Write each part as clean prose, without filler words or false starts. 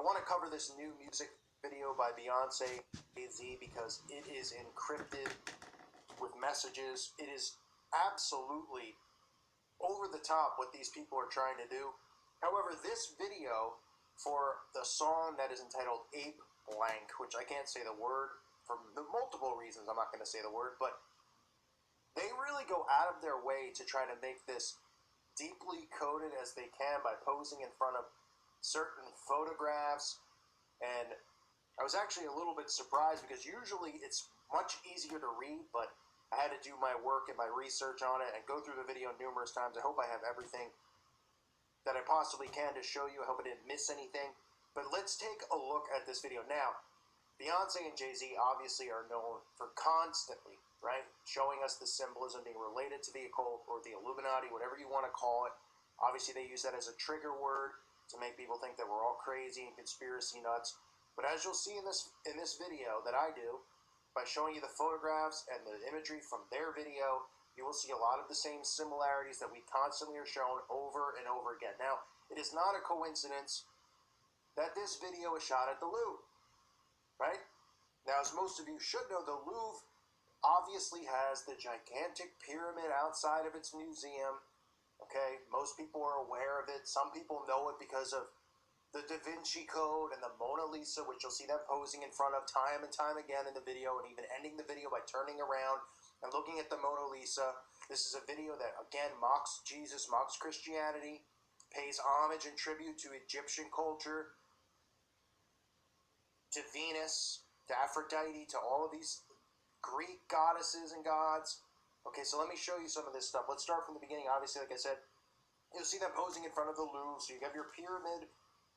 want to cover this new music video by Beyonce, Jay-Z, because it is encrypted with messages. It is absolutely over the top what these people are trying to do. However, this video for the song that is entitled Ape Blank, which I can't say the word for multiple reasons, I'm not going to say the word, but they really go out of their way to try to make this deeply coded as they can by posing in front of certain photographs. And I was actually a little bit surprised because usually it's much easier to read, but I had to do my work and my research on it and go through the video numerous times. I hope I have everything that I possibly can to show you. I hope I didn't miss anything. But let's take a look at this video. Now, Beyonce and Jay-Z obviously are known for constantly, right, showing us the symbolism being related to the occult or the Illuminati, whatever you want to call it. Obviously, they use that as a trigger word to make people think that we're all crazy and conspiracy nuts. But as you'll see in this video that I do, by showing you the photographs and the imagery from their video, you will see a lot of the same similarities that we constantly are shown over and over again. Now, it is not a coincidence that this video is shot at the Louvre, right? Now, as most of you should know, the Louvre obviously has the gigantic pyramid outside of its museum. Okay, most people are aware of it. Some people know it because of the Da Vinci Code and the Mona Lisa, which you'll see them posing in front of time and time again in the video, and even ending the video by turning around and looking at the Mona Lisa. This is a video that, again, mocks Jesus, mocks Christianity, pays homage and tribute to Egyptian culture, to Venus, to Aphrodite, to all of these Greek goddesses and gods. Okay, so let me show you some of this stuff. Let's start from the beginning. Obviously, like I said, you'll see them posing in front of the Louvre, so you have your pyramid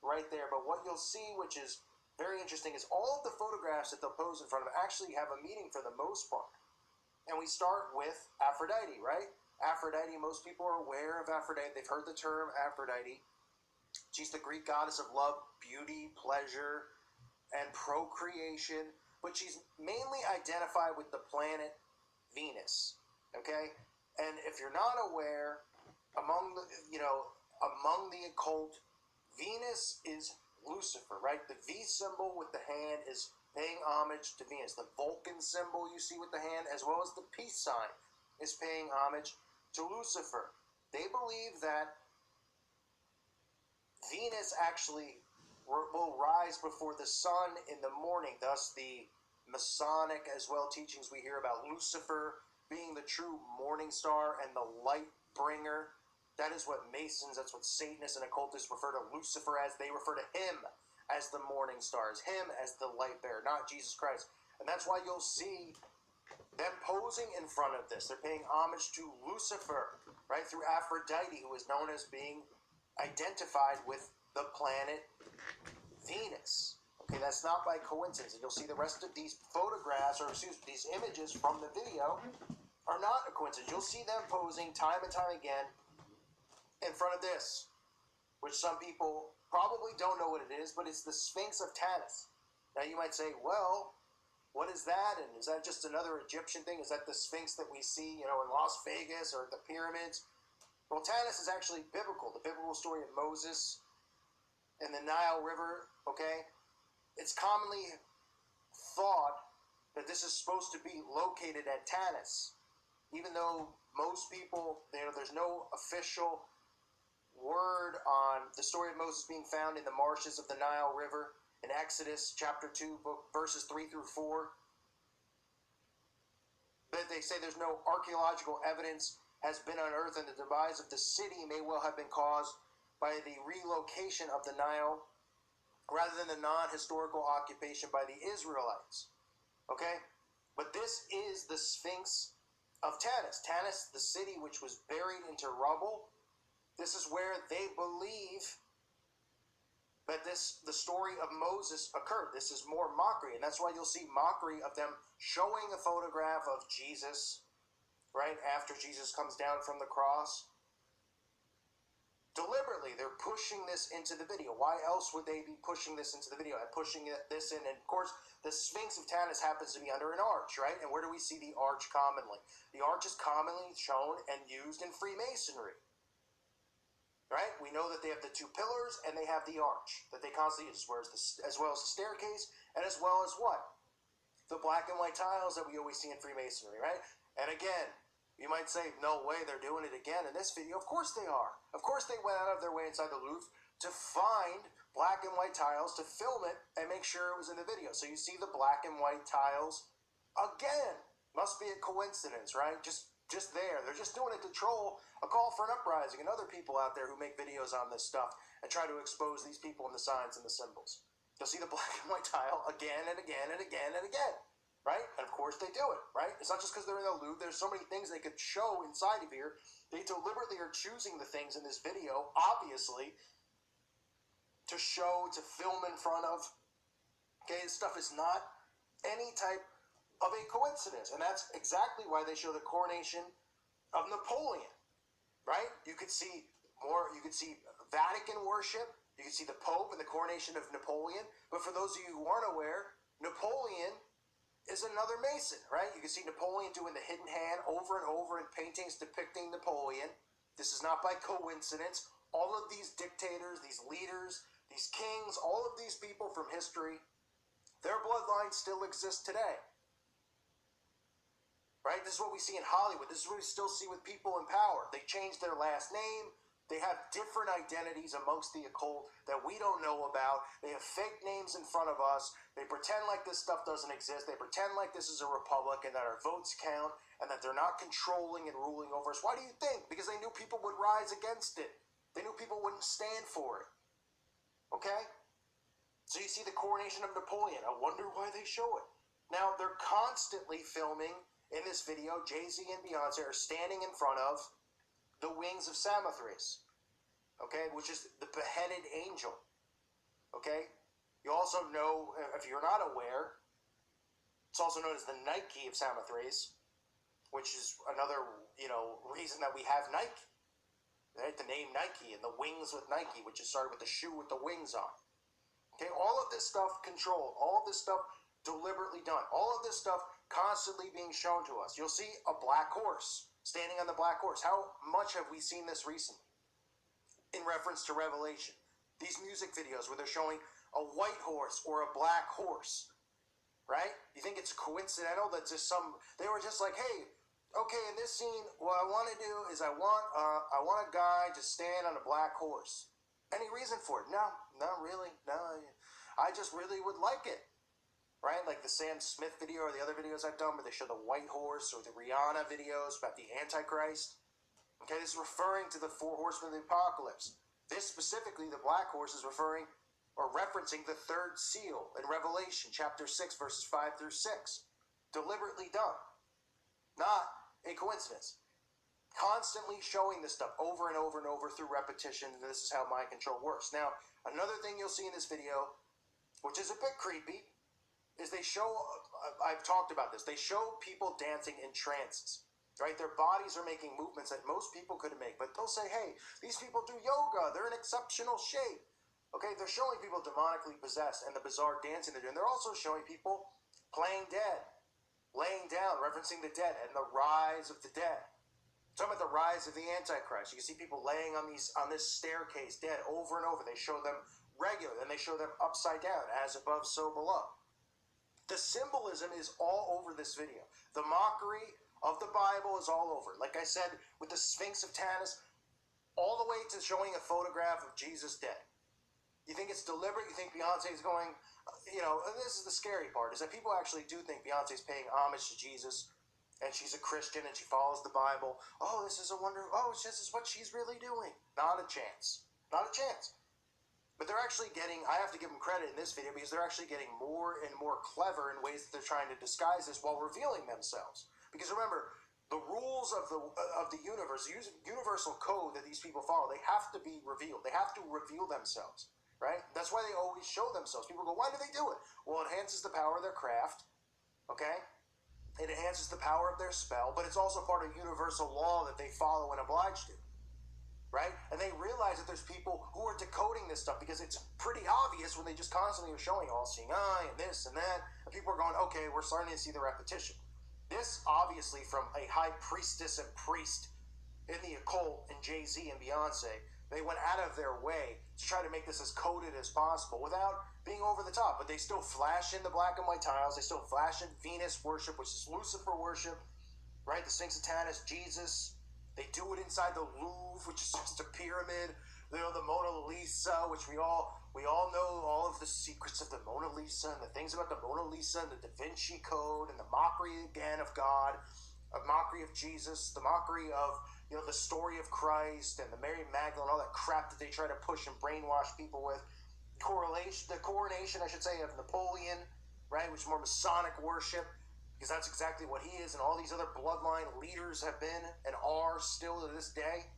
right there. But what you'll see, which is very interesting, is all of the photographs that they'll pose in front of actually have a meaning for the most part. And we start with Aphrodite, right? Aphrodite, most people are aware of Aphrodite. They've heard the term Aphrodite. She's the Greek goddess of love, beauty, pleasure, and procreation, but she's mainly identified with the planet Venus, okay? And if you're not aware, among the occult, Venus is Lucifer, right? The V symbol with the hand is paying homage to Venus. The Vulcan symbol you see with the hand, as well as the peace sign, is paying homage to Lucifer. They believe that Venus actually will rise before the sun in the morning. Thus, the Masonic as well teachings we hear about Lucifer being the true morning star and the light bringer. That is what Masons, that's what Satanists and occultists refer to Lucifer as. They refer to him as the morning star, as him as the light bearer, not Jesus Christ. And that's why you'll see them posing in front of this. They're paying homage to Lucifer, right, through Aphrodite, who is known as being identified with the planet Venus. Okay, that's not by coincidence. And you'll see the rest of these photographs, or excuse me, these images from the video are not a coincidence. You'll see them posing time and time again in front of this, which some people probably don't know what it is, but it's the Sphinx of Tanis. Now you might say, well, what is that? And is that just another Egyptian thing? Is that the Sphinx that we see, in Las Vegas or the pyramids? Well, Tanis is actually biblical. The biblical story of Moses and the Nile River, okay? It's commonly thought that this is supposed to be located at Tanis, even though most people, there's no official word on the story of Moses being found in the marshes of the Nile River in Exodus chapter 2, verses 3 through 4. But they say there's no archaeological evidence has been unearthed, and the demise of the city may well have been caused by the relocation of the Nile rather than the non-historical occupation by the Israelites. Okay? But this is the Sphinx of Tanis. Tanis, the city which was buried into rubble. This is where they believe that the story of Moses occurred. This is more mockery, and that's why you'll see mockery of them showing a photograph of Jesus, right, after Jesus comes down from the cross. Deliberately, they're pushing this into the video. Why else would they be pushing this into the video and pushing this in? And of course, the Sphinx of Tanis happens to be under an arch, right? And where do we see the arch commonly? The arch is commonly shown and used in Freemasonry. right? We know that they have the two pillars and they have the arch that they constantly use, as well as the staircase, and as well as what? The black and white tiles that we always see in Freemasonry, right? And again, you might say, no way, they're doing it again in this video. Of course they are. Of course they went out of their way inside the Louvre to find black and white tiles, to film it, and make sure it was in the video. So you see the black and white tiles again. Must be a coincidence, right? Just there. They're just doing it to troll a call for an uprising and other people out there who make videos on this stuff and try to expose these people and the signs and the symbols. You'll see the black and white tile again and again and again and again, right? And of course they do it, right? It's not just because they're in the Louvre. There's so many things they could show inside of here. They deliberately are choosing the things in this video, obviously, to show, to film in front of. Okay, this stuff is not any type of a coincidence. And that's exactly why they show the coronation of Napoleon, right? You could see Vatican worship. You can see the Pope and the coronation of Napoleon. But for those of you who aren't aware, Napoleon is another Mason, right? You can see Napoleon doing the hidden hand over and over in paintings depicting Napoleon. This is not by coincidence. All of these dictators, these leaders, these kings, all of these people from history, their bloodlines still exist today. Right? This is what we see in Hollywood. This is what we still see with people in power. They change their last name. They have different identities amongst the occult that we don't know about. They have fake names in front of us. They pretend like this stuff doesn't exist. They pretend like this is a republic and that our votes count and that they're not controlling and ruling over us. Why do you think? Because they knew people would rise against it. They knew people wouldn't stand for it. Okay? So you see the coronation of Napoleon. I wonder why they show it. Now, they're constantly filming. In this video, Jay-Z and Beyonce are standing in front of the wings of Samothrace, okay, which is the beheaded angel, okay? You also know, if you're not aware, it's also known as the Nike of Samothrace, which is another, reason that we have Nike, right? The name Nike and the wings with Nike, which is started with the shoe with the wings on. Okay, all of this stuff controlled, all of this stuff deliberately done, all of this stuff constantly being shown to us. You'll see a black horse standing on the black horse. How much have we seen this recently in reference to Revelation? These music videos where they're showing a white horse or a black horse, right? You think it's coincidental that they were just like, hey, okay, in this scene, what I want to do is I want a guy to stand on a black horse. Any reason for it? No, not really. No, I just really would like it. Right? Like the Sam Smith video or the other videos I've done where they show the white horse, or the Rihanna videos about the Antichrist. Okay, this is referring to the four horsemen of the apocalypse. This specifically, the black horse, is referring or referencing the third seal in Revelation chapter 6, verses 5 through 6. Deliberately done. Not a coincidence. Constantly showing this stuff over and over and over through repetition, and this is how mind control works. Now, another thing you'll see in this video, which is a bit creepy, is they show, I've talked about this, they show people dancing in trances, right? Their bodies are making movements that most people couldn't make, but they'll say, hey, these people do yoga, they're in exceptional shape. Okay, they're showing people demonically possessed and the bizarre dancing they're doing. They're also showing people playing dead, laying down, referencing the dead and the rise of the dead. Talking about the rise of the Antichrist. You can see people laying on this staircase dead over and over. They show them regular, then they show them upside down, as above, so below. The symbolism is all over this video. The mockery of the Bible is all over. Like I said, with the Sphinx of Tanis, all the way to showing a photograph of Jesus dead. You think it's deliberate? You think Beyonce is going, and this is the scary part, is that people actually do think Beyonce is paying homage to Jesus, and she's a Christian, and she follows the Bible. Oh, this is a wonder. Oh, this is what she's really doing. Not a chance. Not a chance. But they're actually getting, I have to give them credit in this video, because they're actually getting more and more clever in ways that they're trying to disguise this while revealing themselves. Because remember, the rules of the universe, the universal code that these people follow, they have to be revealed. They have to reveal themselves, right? That's why they always show themselves. People go, why do they do it? Well, it enhances the power of their craft, okay? It enhances the power of their spell, but it's also part of universal law that they follow and oblige to. Right? And they realize that there's people who are decoding this stuff, because it's pretty obvious when they just constantly are showing all-seeing eye and this and that, and people are going, okay, we're starting to see the repetition. This, obviously, from a high priestess and priest in the occult and Jay-Z and Beyonce, They went out of their way to try to make this as coded as possible without being over the top. But they still flash in the black and white tiles. They still flash in Venus worship, which is Lucifer worship, right? The Sphinx of Tannis, Jesus. They do it inside the Louvre, which is just a pyramid. You know, the Mona Lisa, which we all know all of the secrets of the Mona Lisa and the things about the Mona Lisa and the Da Vinci Code and the mockery again of God, a mockery of Jesus, the mockery of, you know, the story of Christ and the Mary Magdalene, all that crap that they try to push and brainwash people with. The coronation, I should say, of Napoleon, right, which is more Masonic worship, because that's exactly what he is, and all these other bloodline leaders have been and are still to this day,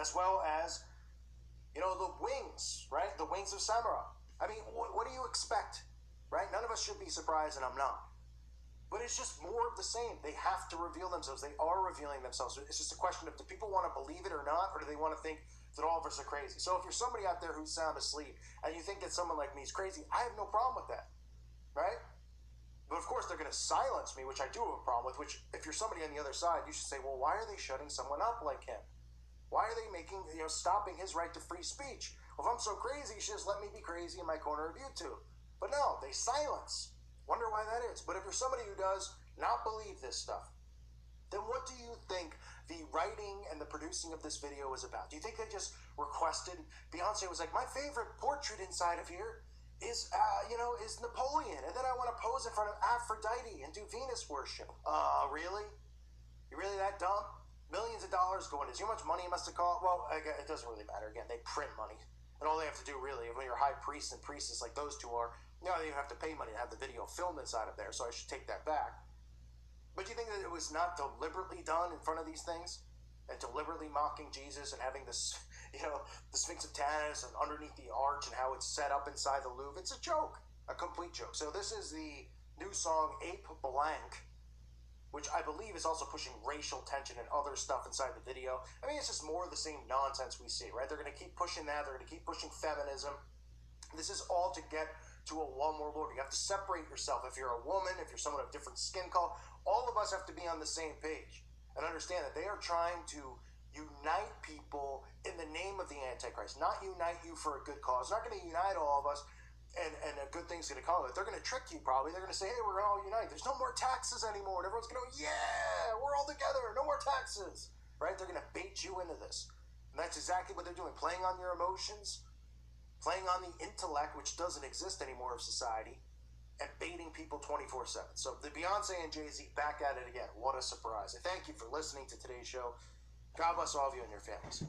as well as, you know, the wings, right, the wings of Samurai. I mean, what do you expect, right? None of us should be surprised, and I'm not. But it's just more of the same. They have to reveal themselves. They are revealing themselves. It's just a question of, do people want to believe it or not, or do they want to think that all of us are crazy? So if you're somebody out there who's sound asleep and you think that someone like me is crazy, I have no problem with that, right? But of course, they're going to silence me, which I do have a problem with, which if you're somebody on the other side, you should say, well, why are they shutting someone up like him? Why are they stopping his right to free speech? Well, if I'm so crazy, you should just let me be crazy in my corner of YouTube. But no, they silence. Wonder why that is. But if you're somebody who does not believe this stuff, then what do you think the writing and the producing of this video was about? Do you think they just requested, Beyonce was like, my favorite portrait inside of here is Napoleon, and then I want to pose in front of Aphrodite and do Venus worship. Really? You really that dumb? Millions of dollars going into, you know how much money it must have cost? Well, it doesn't really matter. Again, they print money. And all they have to do really, when you're high priests and priestesses like those two are, you know, they even have to pay money to have the video filmed inside of there, so I should take that back. But do you think that it was not deliberately done in front of these things? And deliberately mocking Jesus and having this, you know, the Sphinx of Tannis and underneath the arch and how it's set up inside the Louvre? It's a joke, a complete joke. So this is the new song, Ape Blank, which I believe is also pushing racial tension and other stuff inside the video. I mean, it's just more of the same nonsense we see, right? They're going to keep pushing that. They're going to keep pushing feminism. This is all to get to a one more Lord. You have to separate yourself. If you're a woman, if you're someone of different skin color, all of us have to be on the same page and understand that they are trying to unite people in the name of the Antichrist, not unite you for a good cause. They're not going to unite all of us and a good thing's going to come of it. They're going to trick you probably. They're going to say, hey, we're going to all unite. There's no more taxes anymore. And everyone's going to go, yeah, we're all together. No more taxes, right? They're going to bait you into this. And that's exactly what they're doing, playing on your emotions, playing on the intellect, which doesn't exist anymore of society, and baiting people 24/7. So the Beyonce and Jay-Z back at it again. What a surprise. I thank you for listening to today's show. God bless all of you and your families.